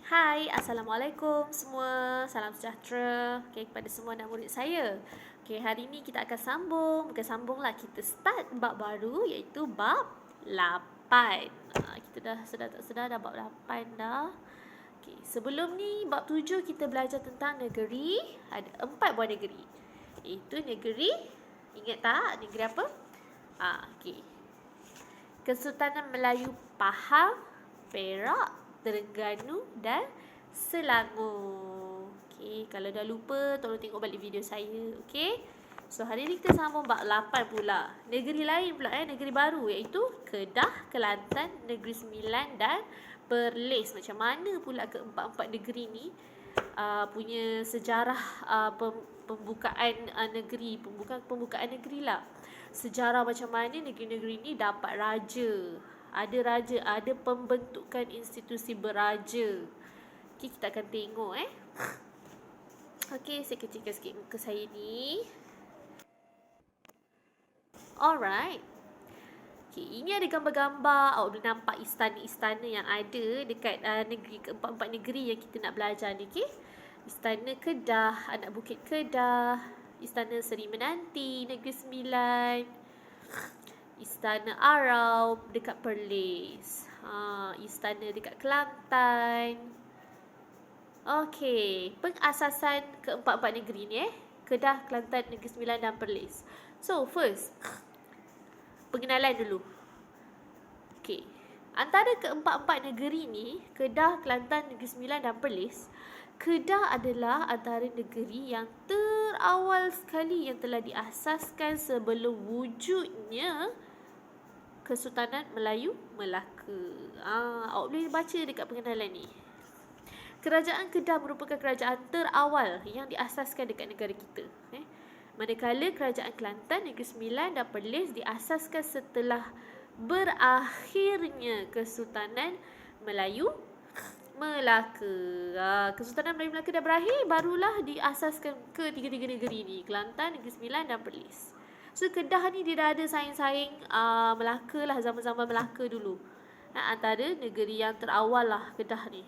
Hai, Assalamualaikum semua. Salam sejahtera kepada semua anak murid saya. Hari ini kita akan bukan sambunglah, kita start bab baru iaitu bab 8. Kita dah bab 8 dah. Sebelum ni bab 7 kita belajar tentang negeri. Ada 4 buah negeri. Iaitu negeri, ingat tak negeri apa? Kesultanan Melayu Pahang, Perak, Terengganu dan Selangor. Kalau dah lupa tolong tengok balik video saya. So hari ni kita sambung bab 8 pula. Negeri lain pula negeri baru iaitu Kedah, Kelantan, Negeri Sembilan dan Perlis. Macam mana pula keempat-empat negeri ni punya sejarah pembukaan negeri lah. Sejarah macam mana negeri-negeri ni dapat raja. Ada raja, ada pembentukan institusi beraja. Kita akan tengok saya kecilkan sikit muka saya ni. Alright. Ini ada gambar-gambar. Awak boleh nampak istana-istana yang ada dekat negeri keempat-empat negeri yang kita nak belajar ni. Istana Kedah, Anak Bukit Kedah, Istana Seri Menanti, Negeri Sembilan, Istana Arau dekat Perlis, Istana dekat Kelantan. Pengasasan keempat-empat negeri ni Kedah, Kelantan, Negeri Sembilan dan Perlis. So first, pengenalan dulu. Antara keempat-empat negeri ni, Kedah, Kelantan, Negeri Sembilan dan Perlis, Kedah adalah antara negeri yang terawal sekali yang telah diasaskan sebelum wujudnya Kesultanan Melayu Melaka. Awak boleh baca dekat pengenalan ni. Kerajaan Kedah merupakan kerajaan terawal yang diasaskan dekat negara kita. Manakala kerajaan Kelantan, Negeri Sembilan dan Perlis diasaskan setelah berakhirnya Kesultanan Melayu Melaka. Kesultanan Melayu Melaka dah berakhir, barulah diasaskan ketiga-tiga negeri ni, Kelantan, Negeri Sembilan dan Perlis. So Kedah ni dia dah ada saing-saing Melaka lah, zaman-zaman Melaka dulu. Antara negeri yang terawal lah Kedah ni.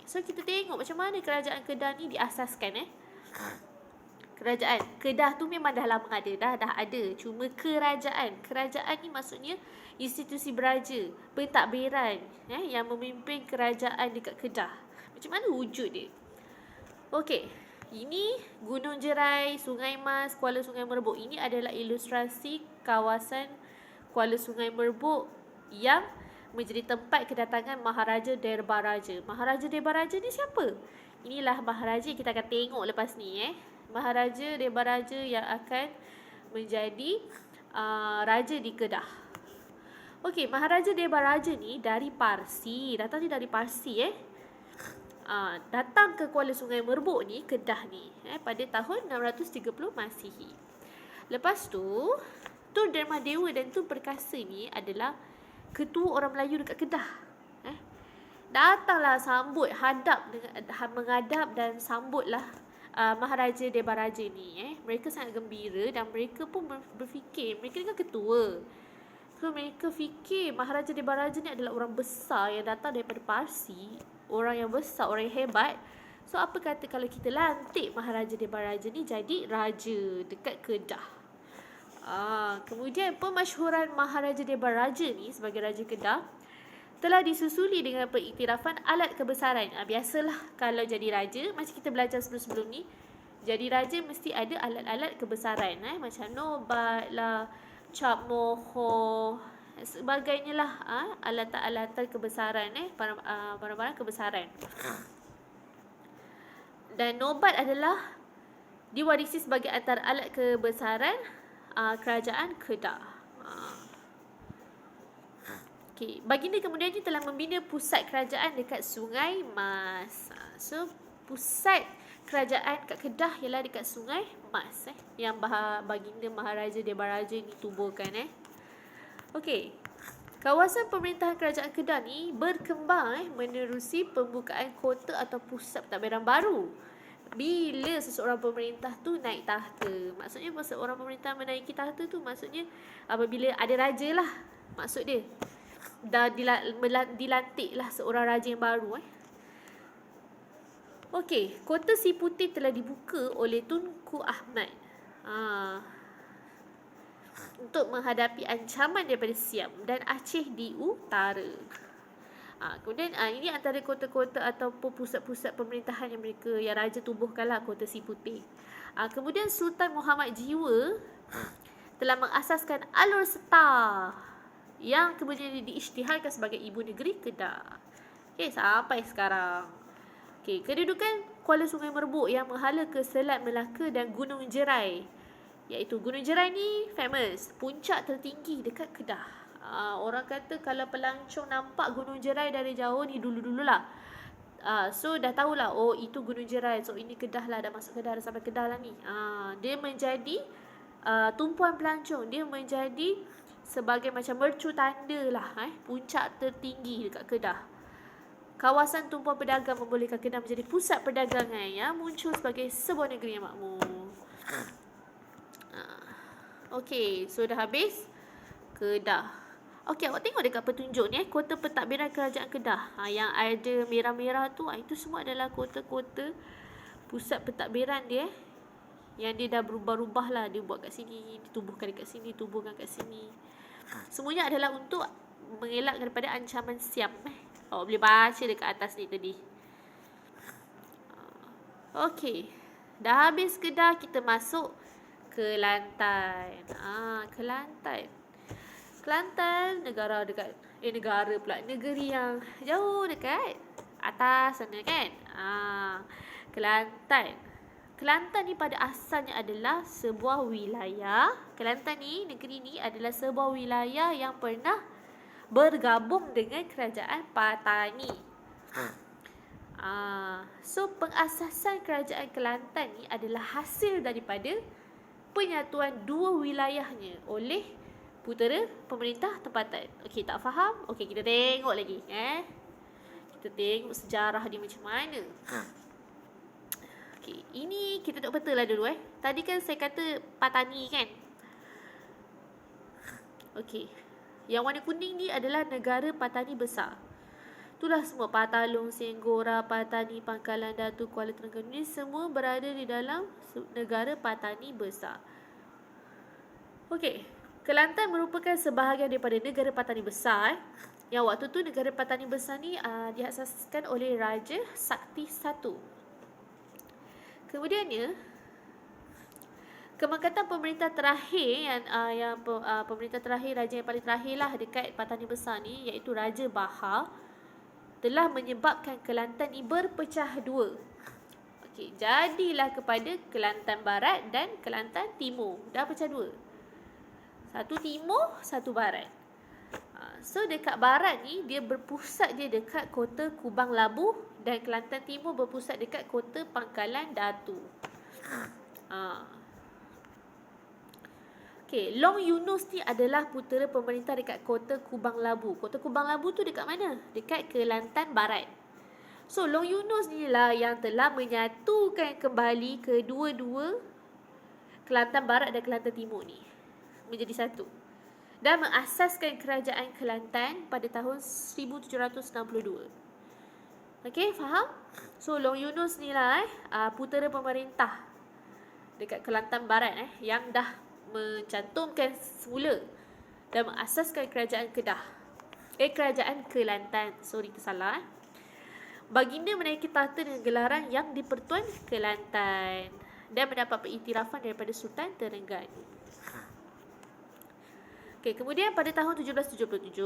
So kita tengok macam mana kerajaan Kedah ni diasaskan. Kerajaan Kedah tu memang dah lama ada, dah ada. Cuma kerajaan ni maksudnya institusi beraja, pentadbiran yang memimpin kerajaan dekat Kedah. Macam mana wujud dia? Ini Gunung Jerai, Sungai Mas, Kuala Sungai Merbuk. Ini adalah ilustrasi kawasan Kuala Sungai Merbuk yang menjadi tempat kedatangan Maharaja Derbaraja. Maharaja Derbaraja ni siapa? Inilah Maharaja yang kita akan tengok lepas ni. Maharaja Derbaraja yang akan menjadi raja di Kedah. Maharaja Derbaraja ni dari Parsi. Datang dari Parsi datang ke Kuala Sungai Merbuk ni, Kedah ni pada tahun 630 Masihi. Lepas tu Tun Dermadewa dan Tun Perkasa ni adalah ketua orang Melayu dekat Kedah. Datanglah menghadap dan sambutlah Maharaja Derbaraja ni. Mereka sangat gembira dan mereka pun berfikir, mereka ni kan ketua. So mereka fikir Maharaja Derbaraja ni adalah orang besar yang datang daripada Parsi, orang yang besar, orang yang hebat. So apa kata kalau kita lantik Maharaja Derbaraja ni jadi raja dekat Kedah. Kemudian pemasyhuran Maharaja Derbaraja ni sebagai raja Kedah telah disusuli dengan pengiktirafan alat kebesaran. Biasalah kalau jadi raja, macam kita belajar sebelum-sebelum ni, jadi raja mesti ada alat-alat kebesaran. Macam nobat lah, cap moho, sebagainya lah, alatan-alatan kebesaran, barang-barang kebesaran. Dan nobat adalah diwarisi sebagai antara alat kebesaran kerajaan Kedah. Baginda kemudiannya telah membina pusat kerajaan dekat Sungai Mas. So pusat kerajaan kat Kedah ialah dekat Sungai Mas yang Baginda Maharaja Derbaraja ni tubuhkan. Kawasan pemerintahan kerajaan Kedah ni berkembang menerusi pembukaan kota atau pusat pentadbiran baru. Bila seseorang pemerintah tu naik tahta. Maksudnya seseorang pemerintah menaiki tahta tu maksudnya apabila ada raja lah, maksud dia. Dah dilantik lah seorang raja yang baru. Okey, Kota Si Putih telah dibuka oleh Tunku Ahmad untuk menghadapi ancaman daripada Siam dan Aceh di utara. Kemudian ini antara kota-kota ataupun pusat-pusat pemerintahan yang raja tubuhkanlah Kota Si Putih. Kemudian Sultan Muhammad Jiwa telah mengasaskan Alor Setar yang kemudian diisytiharkan sebagai ibu negeri Kedah. Okey, sampai sekarang. Okey, kedudukan Kuala Sungai Merbuk yang menghala ke Selat Melaka dan Gunung Jerai. Iaitu Gunung Jerai ni famous, puncak tertinggi dekat Kedah. Orang kata kalau pelancong nampak Gunung Jerai dari jauh ni dulu-dululah. So dah tahulah, oh itu Gunung Jerai. So ini Kedah lah, dah masuk Kedah, dah sampai Kedah lah ni. Dia menjadi tumpuan pelancong. Dia menjadi sebagai macam mercu tanda lah, puncak tertinggi dekat Kedah. Kawasan tumpuan pedagang membolehkan Kedah menjadi pusat perdagangan yang muncul sebagai sebuah negeri yang makmur. Okey, so dah habis Kedah. Okey, awak tengok dekat petunjuk ni, kota pentadbiran kerajaan Kedah. Yang ada merah-merah tu, itu semua adalah kota-kota pusat pentadbiran dia. Yang dia dah berubah-ubah lah. Dia buat kat sini, ditubuhkan dekat sini, tubuhkan kat sini. Semuanya adalah untuk mengelak daripada ancaman Siam. Awak boleh baca dekat atas ni tadi. Okey, dah habis Kedah, kita masuk Kelantan. Kelantan. Kelantan negara dekat negara pula, negeri yang jauh dekat atas sana kan. Kelantan. Kelantan ni pada asalnya adalah sebuah wilayah. Kelantan ni, negeri ni adalah sebuah wilayah yang pernah bergabung dengan kerajaan Patani. So pengasasan kerajaan Kelantan ni adalah hasil daripada penyatuan dua wilayahnya oleh putera pemerintah tempatan. Okey, tak faham? Okey, kita tengok lagi. Kita tengok sejarah dia macam mana. Okey, ini kita tak betul lah dulu. Tadi kan saya kata Patani kan? Okey, yang warna kuning ni adalah negara Patani besar. Itulah semua Patalong, Senggora, Patani, Pangkalan Datu, Kuala Terengganu ni semua berada di dalam negara Patani besar. Okey, Kelantan merupakan sebahagian daripada negara Patani besar. Yang waktu tu negara Patani besar ni diasaskan oleh Raja Sakti I. Kemudiannya, kemangkatan pemerintah terakhir pemerintah terakhir, raja yang paling terakhir lah dekat Patani besar ni, iaitu Raja Bahar, telah menyebabkan Kelantan ni berpecah dua. Okey, jadilah kepada Kelantan Barat dan Kelantan Timur. Dah pecah dua. Satu timur, satu barat. So dekat barat ni dia berpusat dia dekat kota Kubang Labu, dan Kelantan Timur berpusat dekat kota Pangkalan Datu. Okey, Long Yunus ni adalah putera pemerintah dekat kota Kubang Labu. Kota Kubang Labu tu dekat mana? Dekat Kelantan Barat. So Long Yunus ni lah yang telah menyatukan kembali kedua-dua Kelantan Barat dan Kelantan Timur ni menjadi satu, dan mengasaskan kerajaan Kelantan pada tahun 1762. Okey, faham? So Long Yunus ni lah putera pemerintah dekat Kelantan Barat yang dah mencantumkan semula dan mengasaskan kerajaan Kedah. Kerajaan Kelantan. Sorry, tersalah. Baginda menaiki tahta dengan gelaran Yang di-Pertuan Kelantan dan mendapat pengiktirafan daripada Sultan Terengganu. Okey, kemudian pada tahun 1777,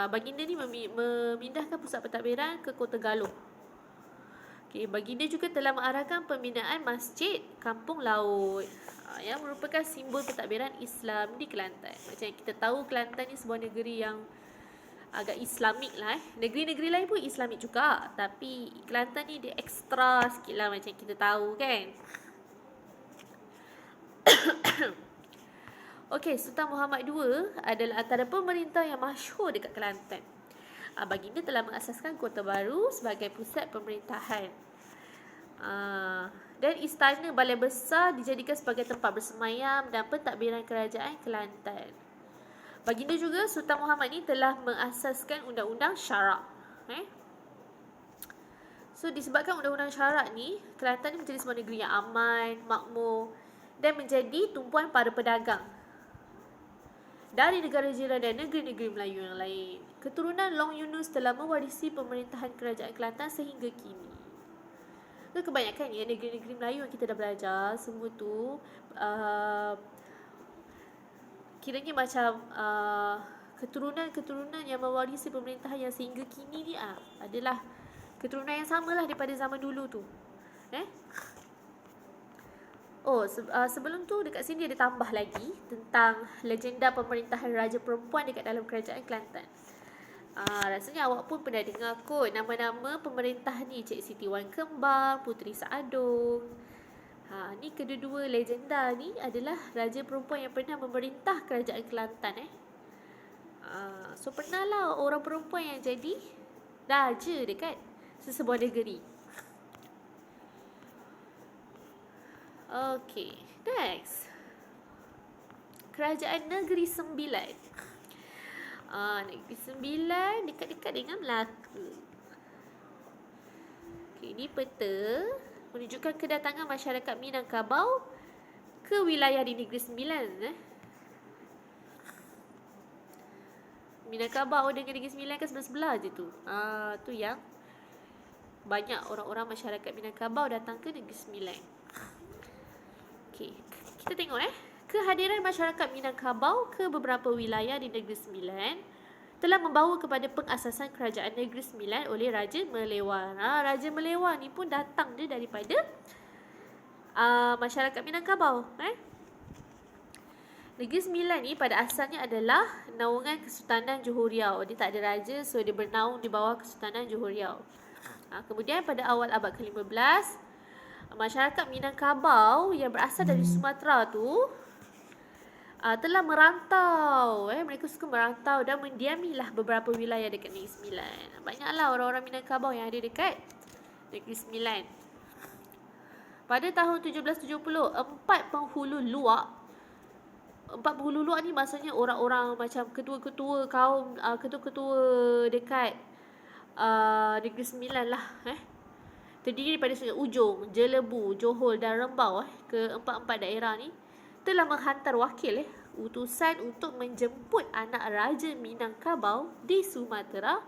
baginda ni memindahkan pusat pentadbiran ke Kota Galuh. Okey, baginda juga telah mengarahkan pembinaan Masjid Kampung Laut yang merupakan simbol pentadbiran Islam di Kelantan. Macam yang kita tahu, Kelantan ni sebuah negeri yang agak Islamik lah. Negeri-negeri lain pun Islamik juga, tapi Kelantan ni dia ekstra sikit lah, macam kita tahu kan. Okey, Sultan Muhammad II adalah antara pemerintah yang masyhur dekat Kelantan. Baginda telah mengasaskan Kota Baru sebagai pusat pemerintahan. Dan istana Balai Besar dijadikan sebagai tempat bersemayam dan pentadbiran kerajaan Kelantan. Baginda juga, Sultan Muhammad ni telah mengasaskan Undang-Undang Syarak. So So disebabkan undang-undang syarat ni, Kelantan ni menjadi sebuah negeri yang aman, makmur dan menjadi tumpuan para pedagang dari negara jiran dan negeri-negeri Melayu yang lain. Keturunan Long Yunus telah mewarisi pemerintahan kerajaan Kelantan sehingga kini. Kebanyakan ya negeri-negeri Melayu yang kita dah belajar, semua tu kiranya macam keturunan-keturunan yang mewarisi pemerintahan yang sehingga kini ni adalah keturunan yang samalah daripada zaman dulu tu. Sebelum tu dekat sini dia tambah lagi tentang legenda pemerintahan raja perempuan dekat dalam kerajaan Kelantan. Rasanya awak pun pernah dengar kot nama-nama pemerintah ni, Cik Siti Wan Kembang, Puteri Saadong. Ni kedua-dua legenda ni adalah raja perempuan yang pernah memerintah kerajaan Kelantan. So pernah lah orang perempuan yang jadi raja dekat sesebuah negeri. Okay, next. Kerajaan Negeri Sembilan. Negeri Sembilan dekat-dekat dengan Melaka. Okay, ini peta menunjukkan kedatangan masyarakat Minangkabau ke wilayah di Negeri Sembilan. Minangkabau dengan Negeri Sembilan kan sebelah-sebelah je tu. Tu yang banyak orang-orang masyarakat Minangkabau datang ke Negeri Sembilan. Okay, kita tengok kehadiran masyarakat Minangkabau ke beberapa wilayah di Negeri Sembilan telah membawa kepada pengasasan kerajaan Negeri Sembilan oleh Raja Melewar. Raja Melewar ni pun datang dia daripada masyarakat Minangkabau. Negeri Sembilan ni pada asalnya adalah naungan Kesultanan Johor Riau. Dia tak ada raja, so dia bernaung di bawah Kesultanan Johor Riau. Kemudian pada awal abad ke-15, masyarakat Minangkabau yang berasal dari Sumatera tu telah merantau. Mereka suka merantau dan mendiamilah beberapa wilayah dekat Negeri Sembilan. Banyaklah orang-orang Minangkabau yang ada dekat Negeri Sembilan. Pada tahun 1770, empat penghulu luak ni maksudnya orang-orang macam ketua-ketua kaum, ketua-ketua dekat Negeri Sembilan lah. Terdiri daripada Sungai Ujong, Jelebu, Johor dan Rembau. Keempat-empat daerah ni telah menghantar wakil utusan untuk menjemput anak Raja Minangkabau di Sumatera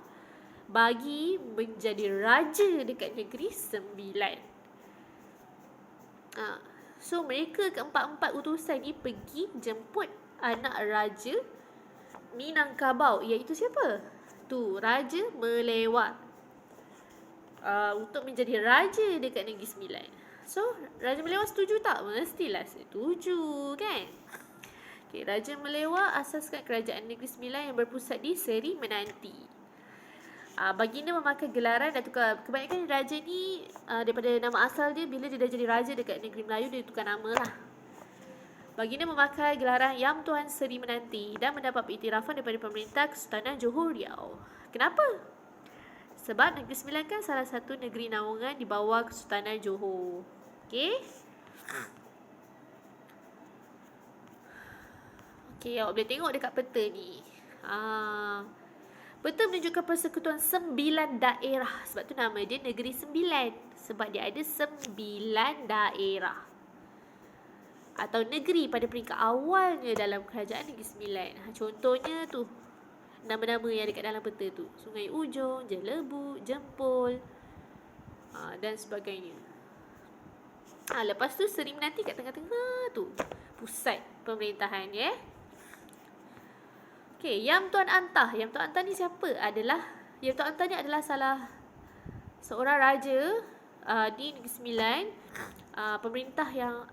bagi menjadi raja dekat Negeri Sembilan. So mereka keempat-empat utusan ni pergi jemput anak Raja Minangkabau, iaitu siapa? Tu Raja Melewar. Untuk menjadi raja dekat Negeri Sembilan. So, Raja Melewar setuju tak? Mestilah setuju, kan? Okay, Raja Melewar asaskan kerajaan Negeri Sembilan yang berpusat di Seri Menanti. Baginda memakai gelaran dan tukar. Kebanyakan raja ni daripada nama asal dia, bila dia dah jadi raja dekat negeri Melayu, dia tukar nama lah. Baginda memakai gelaran Yang Tuan Seri Menanti dan mendapat pengiktirafan daripada pemerintah Kesultanan Johor Riau. Kenapa? Sebab Negeri Sembilan kan salah satu negeri naungan di bawah Kesultanan Johor. Okey. Okey, awak boleh tengok dekat peta ni. Peta menunjukkan persekutuan 9 daerah. Sebab tu nama dia Negeri Sembilan. Sebab dia ada 9 daerah. Atau negeri pada peringkat awalnya dalam kerajaan Negeri Sembilan. Contohnya tu, nama-nama yang dekat dalam peta tu. Sungai Ujong, Jelebu, Jempol dan sebagainya. Lepas tu Seri Menanti kat tengah-tengah tu, pusat pemerintahan. Okay, Yang Tuan Antah. Yang Tuan Antah ni siapa? Yang Tuan Antah ni adalah salah seorang raja di Negeri Sembilan. Pemerintah yang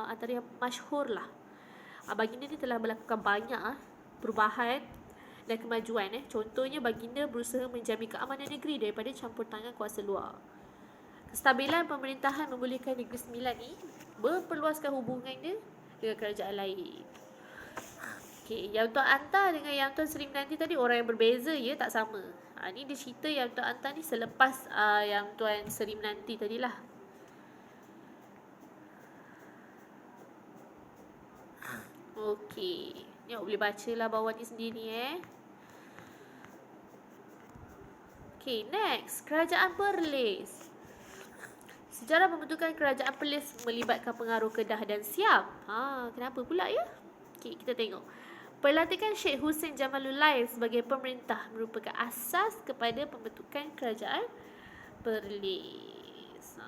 antara yang masyhur lah. Baginda ni telah melakukan banyak perubahan dan kemajuan. Contohnya, baginda berusaha menjamin keamanan negeri daripada campur tangan kuasa luar. Kestabilan pemerintahan membolehkan Negeri Sembilan ni memperluaskan hubungan dia dengan kerajaan lain. Okay, Yang Tuan Antah dengan Yang Tuan Seri Menanti tadi orang yang berbeza, tak sama. Ni dia cerita Yang Tuan Antah ni selepas Yang Tuan Seri Menanti tadilah. Okey, ni awak boleh bacalah bawah ni sendiri. Okay, next. Kerajaan Perlis. Sejarah pembentukan kerajaan Perlis melibatkan pengaruh Kedah dan Siam. Kenapa pula ya? Okey, kita tengok. Pelantikan Sheikh Hussein Jamalul Lail sebagai pemerintah merupakan asas kepada pembentukan kerajaan Perlis.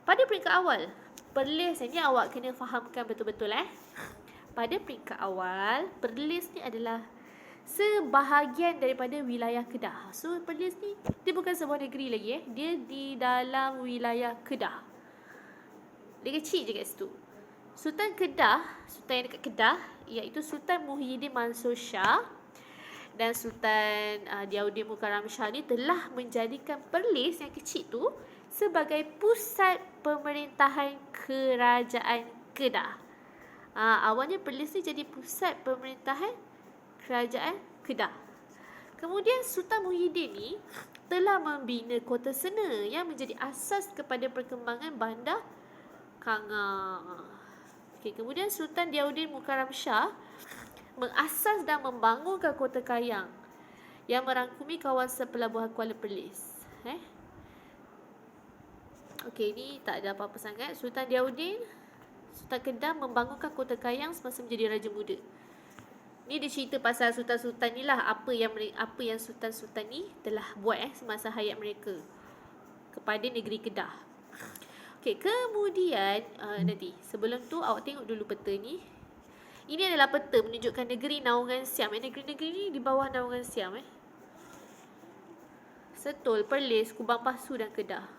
Pada peringkat awal, Perlis ni awak kena fahamkan betul-betul Pada peringkat awal, Perlis ni adalah sebahagian daripada wilayah Kedah. So Perlis ni dia bukan sebuah negeri lagi Dia di dalam wilayah Kedah. Dia kecil je kat situ. Sultan Kedah, Sultan yang dekat Kedah, iaitu Sultan Muhyiddin Mansur Shah dan Sultan Diauddin Mukarram Shah ni telah menjadikan Perlis yang kecil tu sebagai pusat pemerintahan kerajaan Kedah. Awalnya Perlis ni jadi pusat pemerintahan kerajaan Kedah. Kemudian Sultan Muhyiddin ni telah membina Kota Sena yang menjadi asas kepada perkembangan bandar Kangar. Kemudian Sultan Diauddin Mukarram Shah mengasas dan membangunkan Kota Kayang yang merangkumi kawasan pelabuhan Kuala Perlis. Ni tak ada apa-apa sangat. Sultan Diauddin, Sultan Kedah membangunkan Kota Kayang semasa menjadi Raja Muda. Ni dia cerita pasal sultan-sultan ni lah, apa yang sultan-sultan ni telah buat semasa hayat mereka kepada negeri Kedah. Kemudian nanti sebelum tu awak tengok dulu peta ni. Ini adalah peta menunjukkan negeri naungan Siam. Negeri-negeri ni di bawah naungan Siam Setul, Perlis, Kubang Pasu dan Kedah.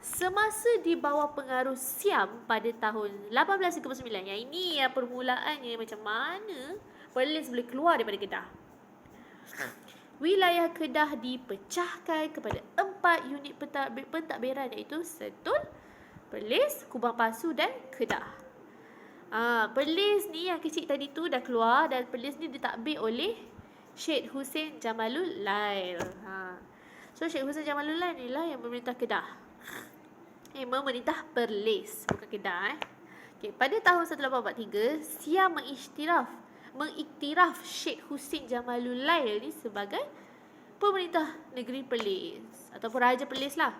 Semasa di bawah pengaruh Siam pada tahun 1839, yang ini permulaannya macam mana Perlis boleh keluar daripada Kedah. Wilayah Kedah dipecahkan kepada 4 unit pentadbiran iaitu Sentul, Perlis, Kubang Pasu dan Kedah. Perlis ni yang kecil tadi tu dah keluar dan Perlis ni ditadbir oleh Sheikh Hussein Jamalul Lail. So Sheikh Hussein Jamalul Lail ni lah yang memerintah Kedah. Memerintah Perlis, bukan Kedah pada tahun 1843, Siam mengiktiraf Sheikh Hussein Jamalul Lail ni sebagai pemerintah negeri Perlis ataupun Raja Perlis lah.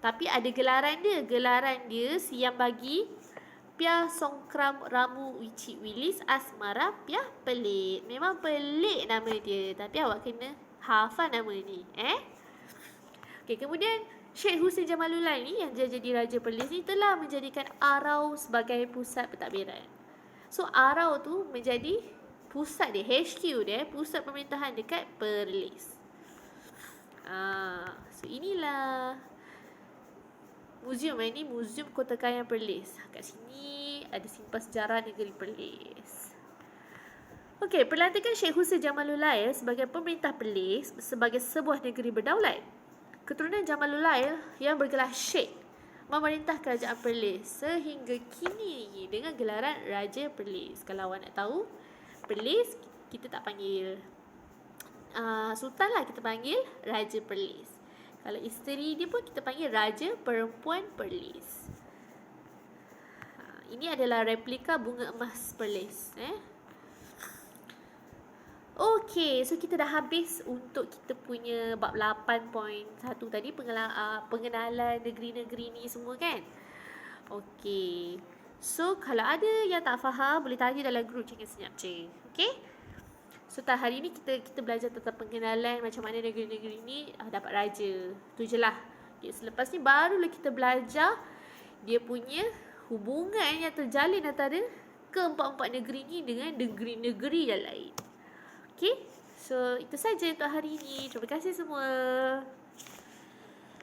Tapi ada gelaran dia Siam bagi Piah Songkram Ramu Wicik Wilis Asmara Piah Pelik. Memang pelik nama dia, tapi awak kena hafal nama ni. Kemudian Sheikh Hussein Jamalul Lail ni yang jadi Raja Perlis ni telah menjadikan Arau sebagai pusat pentadbiran. So Arau tu menjadi pusat dia, HQ dia, pusat pemerintahan dekat Perlis. So inilah muzium ini, Muzium Kota Kayang Perlis. Kat sini ada simpan sejarah negeri Perlis. Pelantikan Sheikh Hussein Jamalul Lail sebagai pemerintah Perlis sebagai sebuah negeri berdaulat. Keturunan Jamalul Lail yang bergelar Sheikh memerintah kerajaan Perlis sehingga kini dengan gelaran Raja Perlis. Kalau awak nak tahu, Perlis kita tak panggil Sultan lah, kita panggil Raja Perlis. Kalau isteri dia pun kita panggil Raja Perempuan Perlis. Ini adalah replika bunga emas Perlis. So kita dah habis untuk kita punya bab 8.1 tadi, pengenalan negeri-negeri ni semua kan. So kalau ada yang tak faham boleh tanya dalam grup Cengeng Senyap Ceng. So hari ni kita belajar tentang pengenalan macam mana negeri-negeri ni dapat raja. Tu je lah. Selepas ni barulah kita belajar dia punya hubungan yang terjalin antara keempat-empat negeri ni dengan negeri-negeri yang lain. So itu saja untuk hari ini. Terima kasih semua.